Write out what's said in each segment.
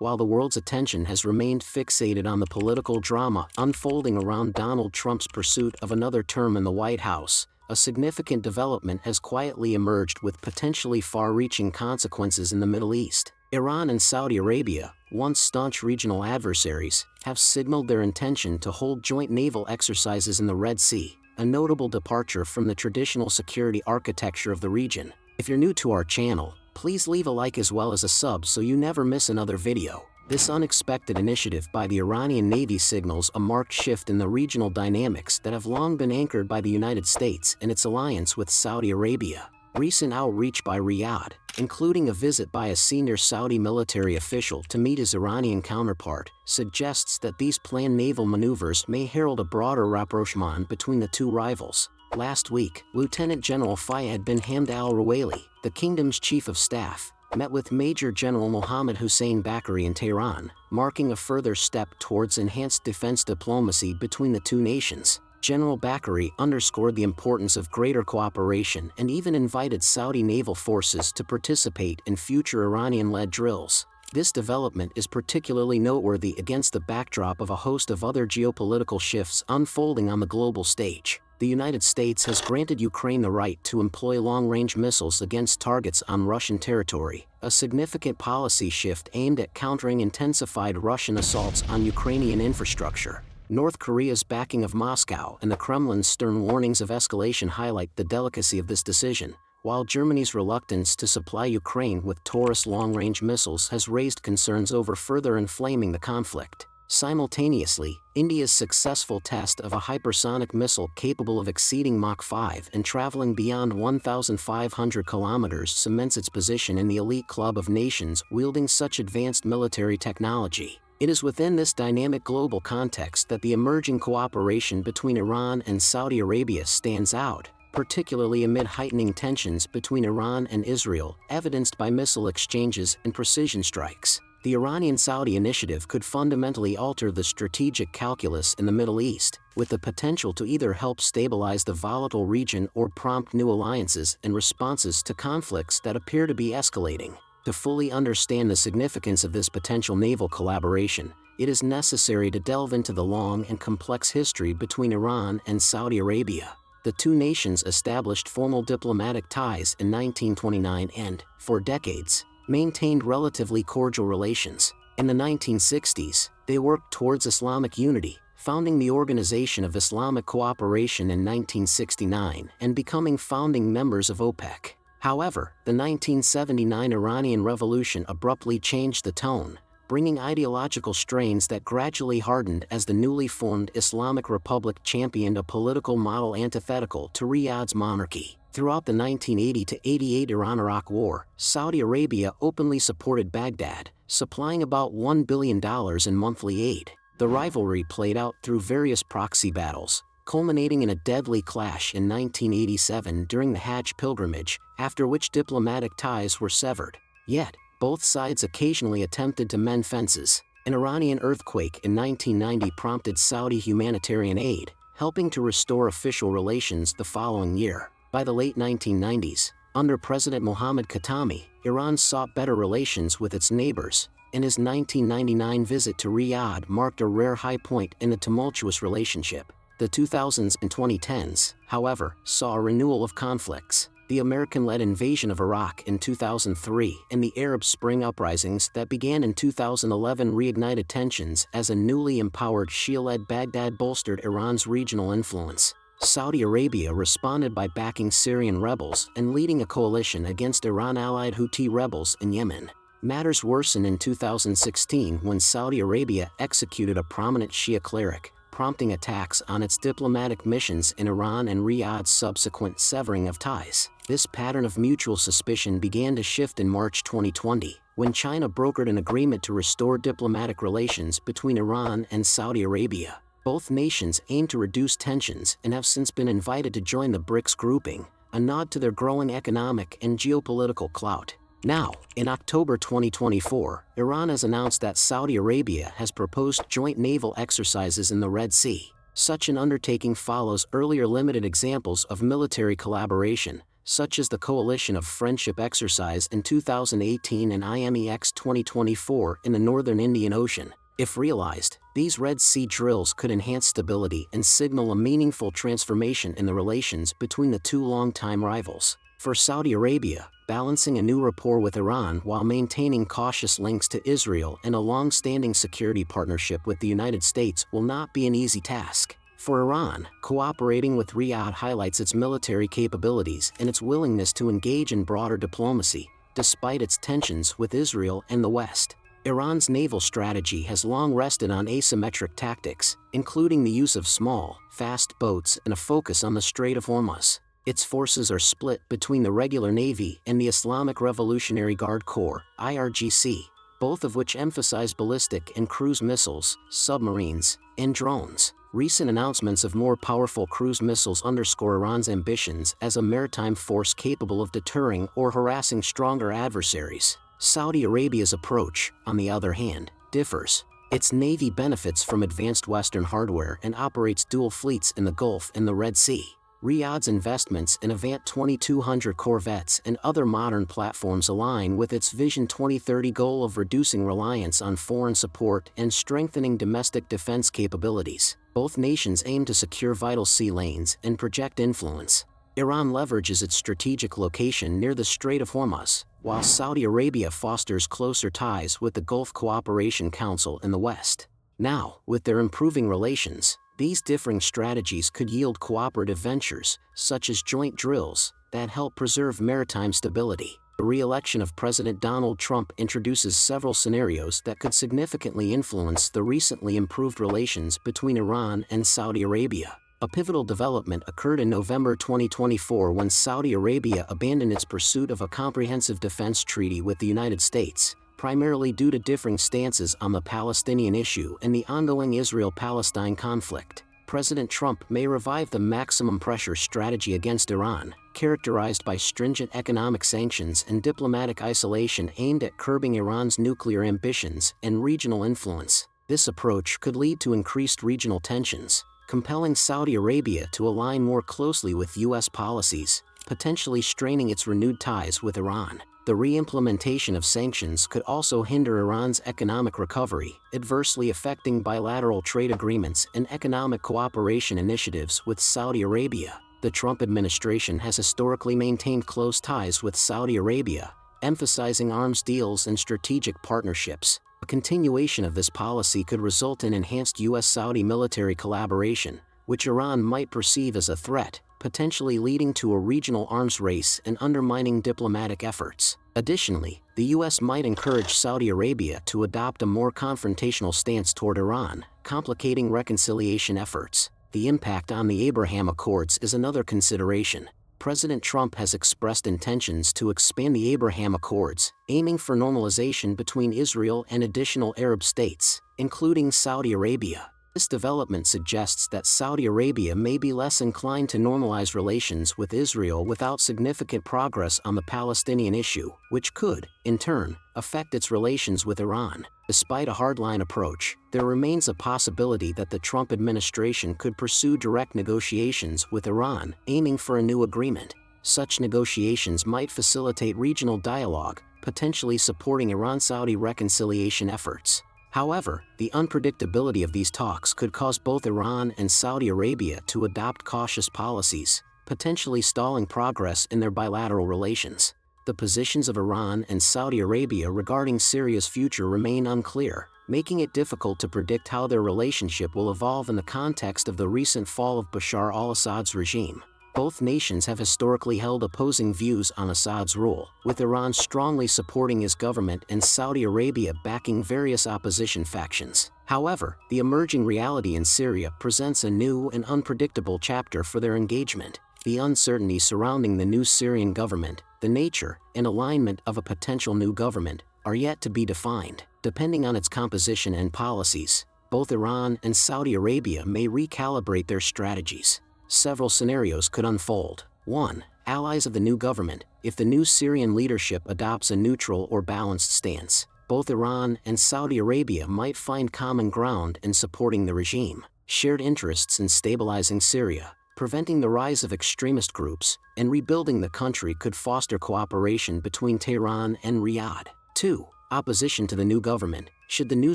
while the world's attention has remained fixated on the political drama unfolding around Donald Trump's pursuit of another term in the White House, a significant development has quietly emerged with potentially far-reaching consequences in the Middle East. Iran and Saudi Arabia, once staunch regional adversaries, have signaled their intention to hold joint naval exercises in the Red Sea, a notable departure from the traditional security architecture of the region. If you're new to our channel, please leave a like as well as a sub so you never miss another video. This unexpected initiative by the Iranian Navy signals a marked shift in the regional dynamics that have long been anchored by the United States and its alliance with Saudi Arabia. Recent outreach by Riyadh, including a visit by a senior Saudi military official to meet his Iranian counterpart, suggests that these planned naval maneuvers may herald a broader rapprochement between the two rivals. Last week, Lieutenant General Fayed bin Hamd al-Ruwaili, the kingdom's chief of staff, met with Major General Mohammad Hussein Bakri in Tehran, marking a further step towards enhanced defense diplomacy between the two nations. General Bakri underscored the importance of greater cooperation and even invited Saudi naval forces to participate in future Iranian-led drills. This development is particularly noteworthy against the backdrop of a host of other geopolitical shifts unfolding on the global stage. The United States has granted Ukraine the right to employ long-range missiles against targets on Russian territory, a significant policy shift aimed at countering intensified Russian assaults on Ukrainian infrastructure. North Korea's backing of Moscow and the Kremlin's stern warnings of escalation highlight the delicacy of this decision, while Germany's reluctance to supply Ukraine with Taurus long-range missiles has raised concerns over further inflaming the conflict. Simultaneously, India's successful test of a hypersonic missile capable of exceeding Mach 5 and traveling beyond 1,500 kilometers cements its position in the elite club of nations wielding such advanced military technology. It is within this dynamic global context that the emerging cooperation between Iran and Saudi Arabia stands out, particularly amid heightening tensions between Iran and Israel, evidenced by missile exchanges and precision strikes. The Iranian-Saudi initiative could fundamentally alter the strategic calculus in the Middle East, with the potential to either help stabilize the volatile region or prompt new alliances and responses to conflicts that appear to be escalating. To fully understand the significance of this potential naval collaboration, it is necessary to delve into the long and complex history between Iran and Saudi Arabia. The two nations established formal diplomatic ties in 1929 and, for decades, maintained relatively cordial relations. In the 1960s, they worked towards Islamic unity, founding the Organization of Islamic Cooperation in 1969 and becoming founding members of OPEC. However, the 1979 Iranian Revolution abruptly changed the tone, bringing ideological strains that gradually hardened as the newly formed Islamic Republic championed a political model antithetical to Riyadh's monarchy. Throughout the 1980 to 88 Iran-Iraq War, Saudi Arabia openly supported Baghdad, supplying about $1 billion in monthly aid. The rivalry played out through various proxy battles, culminating in a deadly clash in 1987 during the Hajj pilgrimage, after which diplomatic ties were severed. Yet, both sides occasionally attempted to mend fences. An Iranian earthquake in 1990 prompted Saudi humanitarian aid, helping to restore official relations the following year. By the late 1990s, under President Mohammad Khatami, Iran sought better relations with its neighbors, and his 1999 visit to Riyadh marked a rare high point in the tumultuous relationship. The 2000s and 2010s, however, saw a renewal of conflicts. The American-led invasion of Iraq in 2003 and the Arab Spring uprisings that began in 2011 reignited tensions as a newly empowered Shia-led Baghdad bolstered Iran's regional influence. Saudi Arabia responded by backing Syrian rebels and leading a coalition against Iran-allied Houthi rebels in Yemen. Matters worsened in 2016 when Saudi Arabia executed a prominent Shia cleric, prompting attacks on its diplomatic missions in Iran and Riyadh's subsequent severing of ties. This pattern of mutual suspicion began to shift in March 2020, when China brokered an agreement to restore diplomatic relations between Iran and Saudi Arabia. Both nations aim to reduce tensions and have since been invited to join the BRICS grouping, a nod to their growing economic and geopolitical clout. Now, in October 2024, Iran has announced that Saudi Arabia has proposed joint naval exercises in the Red Sea. Such an undertaking follows earlier limited examples of military collaboration, such as the Coalition of Friendship exercise in 2018 and IMEX 2024 in the northern Indian Ocean. If realized, these Red Sea drills could enhance stability and signal a meaningful transformation in the relations between the two longtime rivals. For Saudi Arabia, balancing a new rapport with Iran while maintaining cautious links to Israel and a long-standing security partnership with the United States will not be an easy task. For Iran, cooperating with Riyadh highlights its military capabilities and its willingness to engage in broader diplomacy, despite its tensions with Israel and the West. Iran's naval strategy has long rested on asymmetric tactics, including the use of small, fast boats and a focus on the Strait of Hormuz. Its forces are split between the regular Navy and the Islamic Revolutionary Guard Corps, IRGC, both of which emphasize ballistic and cruise missiles, submarines, and drones. Recent announcements of more powerful cruise missiles underscore Iran's ambitions as a maritime force capable of deterring or harassing stronger adversaries. Saudi Arabia's approach, on the other hand, differs. Its navy benefits from advanced Western hardware and operates dual fleets in the Gulf and the Red Sea. Riyadh's investments in Avant 2200 corvettes and other modern platforms align with its Vision 2030 goal of reducing reliance on foreign support and strengthening domestic defense capabilities. Both nations aim to secure vital sea lanes and project influence. Iran leverages its strategic location near the Strait of Hormuz, while Saudi Arabia fosters closer ties with the Gulf Cooperation Council in the West. Now, with their improving relations, these differing strategies could yield cooperative ventures, such as joint drills, that help preserve maritime stability. The re-election of President Donald Trump introduces several scenarios that could significantly influence the recently improved relations between Iran and Saudi Arabia. A pivotal development occurred in November 2024 when Saudi Arabia abandoned its pursuit of a comprehensive defense treaty with the United States, primarily due to differing stances on the Palestinian issue and the ongoing Israel-Palestine conflict. President Trump may revive the maximum pressure strategy against Iran, characterized by stringent economic sanctions and diplomatic isolation aimed at curbing Iran's nuclear ambitions and regional influence. This approach could lead to increased regional tensions, compelling Saudi Arabia to align more closely with U.S. policies, potentially straining its renewed ties with Iran. The re-implementation of sanctions could also hinder Iran's economic recovery, adversely affecting bilateral trade agreements and economic cooperation initiatives with Saudi Arabia. The Trump administration has historically maintained close ties with Saudi Arabia, emphasizing arms deals and strategic partnerships. A continuation of this policy could result in enhanced U.S.-Saudi military collaboration, which Iran might perceive as a threat, potentially leading to a regional arms race and undermining diplomatic efforts. Additionally, the U.S. might encourage Saudi Arabia to adopt a more confrontational stance toward Iran, complicating reconciliation efforts. The impact on the Abraham Accords is another consideration. President Trump has expressed intentions to expand the Abraham Accords, aiming for normalization between Israel and additional Arab states, including Saudi Arabia. This development suggests that Saudi Arabia may be less inclined to normalize relations with Israel without significant progress on the Palestinian issue, which could, in turn, affect its relations with Iran. Despite a hardline approach, there remains a possibility that the Trump administration could pursue direct negotiations with Iran, aiming for a new agreement. Such negotiations might facilitate regional dialogue, potentially supporting Iran-Saudi reconciliation efforts. However, the unpredictability of these talks could cause both Iran and Saudi Arabia to adopt cautious policies, potentially stalling progress in their bilateral relations. The positions of Iran and Saudi Arabia regarding Syria's future remain unclear, making it difficult to predict how their relationship will evolve in the context of the recent fall of Bashar al-Assad's regime. Both nations have historically held opposing views on Assad's rule, with Iran strongly supporting his government and Saudi Arabia backing various opposition factions. However, the emerging reality in Syria presents a new and unpredictable chapter for their engagement. The uncertainty surrounding the new Syrian government, the nature and alignment of a potential new government, are yet to be defined. Depending on its composition and policies, both Iran and Saudi Arabia may recalibrate their strategies. Several scenarios could unfold. 1. Allies of the new government. If the new Syrian leadership adopts a neutral or balanced stance, both Iran and Saudi Arabia might find common ground in supporting the regime. Shared interests in stabilizing Syria. preventing the rise of extremist groups, and rebuilding the country could foster cooperation between Tehran and Riyadh. 2. Opposition to the new government. Should the new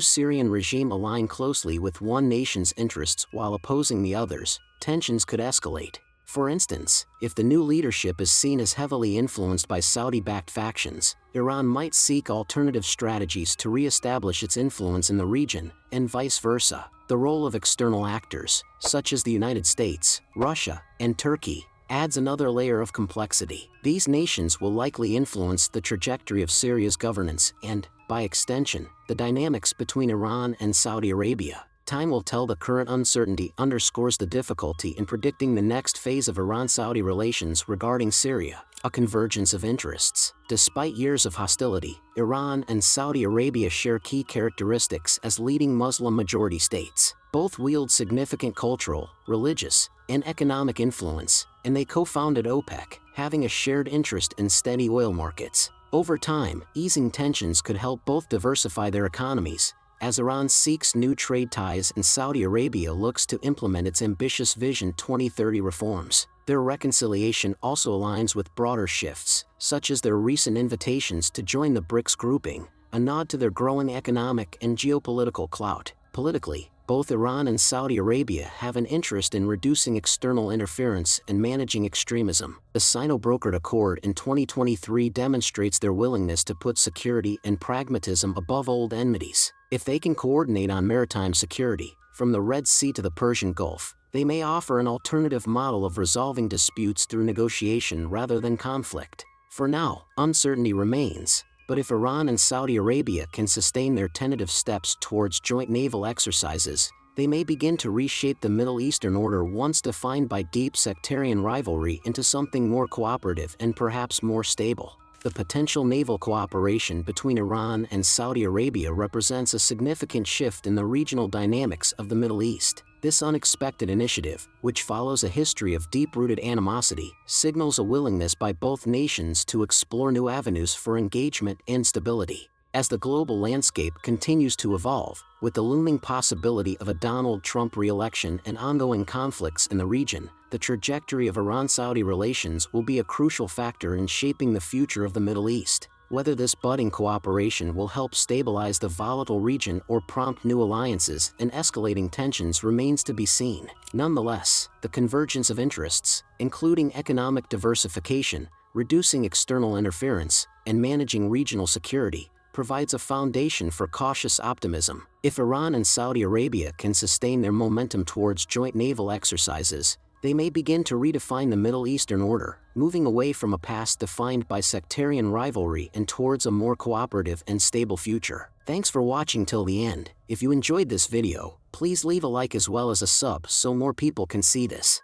Syrian regime align closely with one nation's interests while opposing the others, tensions could escalate. For instance, if the new leadership is seen as heavily influenced by Saudi-backed factions, Iran might seek alternative strategies to re-establish its influence in the region, and vice versa. The role of external actors, such as the United States, Russia, and Turkey, adds another layer of complexity. These nations will likely influence the trajectory of Syria's governance and, by extension, the dynamics between Iran and Saudi Arabia. Time will tell. The current uncertainty underscores the difficulty in predicting the next phase of Iran-Saudi relations regarding Syria, a convergence of interests. Despite years of hostility, Iran and Saudi Arabia share key characteristics as leading Muslim-majority states. Both wield significant cultural, religious, and economic influence, and they co-founded OPEC, having a shared interest in steady oil markets. Over time, easing tensions could help both diversify their economies, as Iran seeks new trade ties and Saudi Arabia looks to implement its ambitious Vision 2030 reforms. Their reconciliation also aligns with broader shifts, such as their recent invitations to join the BRICS grouping, a nod to their growing economic and geopolitical clout. Politically, both Iran and Saudi Arabia have an interest in reducing external interference and managing extremism. The Sino-brokered accord in 2023 demonstrates their willingness to put security and pragmatism above old enmities. If they can coordinate on maritime security, from the Red Sea to the Persian Gulf, they may offer an alternative model of resolving disputes through negotiation rather than conflict. For now, uncertainty remains, but if Iran and Saudi Arabia can sustain their tentative steps towards joint naval exercises, they may begin to reshape the Middle Eastern order once defined by deep sectarian rivalry into something more cooperative and perhaps more stable. The potential naval cooperation between Iran and Saudi Arabia represents a significant shift in the regional dynamics of the Middle East. This unexpected initiative, which follows a history of deep-rooted animosity, signals a willingness by both nations to explore new avenues for engagement and stability. As the global landscape continues to evolve, with the looming possibility of a Donald Trump re-election and ongoing conflicts in the region, the trajectory of Iran-Saudi relations will be a crucial factor in shaping the future of the Middle East. Whether this budding cooperation will help stabilize the volatile region or prompt new alliances and escalating tensions remains to be seen. Nonetheless, the convergence of interests, including economic diversification, reducing external interference, and managing regional security, provides a foundation for cautious optimism. If Iran and Saudi Arabia can sustain their momentum towards joint naval exercises, they may begin to redefine the Middle Eastern order, moving away from a past defined by sectarian rivalry and towards a more cooperative and stable future. Thanks for watching till the end. If you enjoyed this video, please leave a like as well as a sub so more people can see this.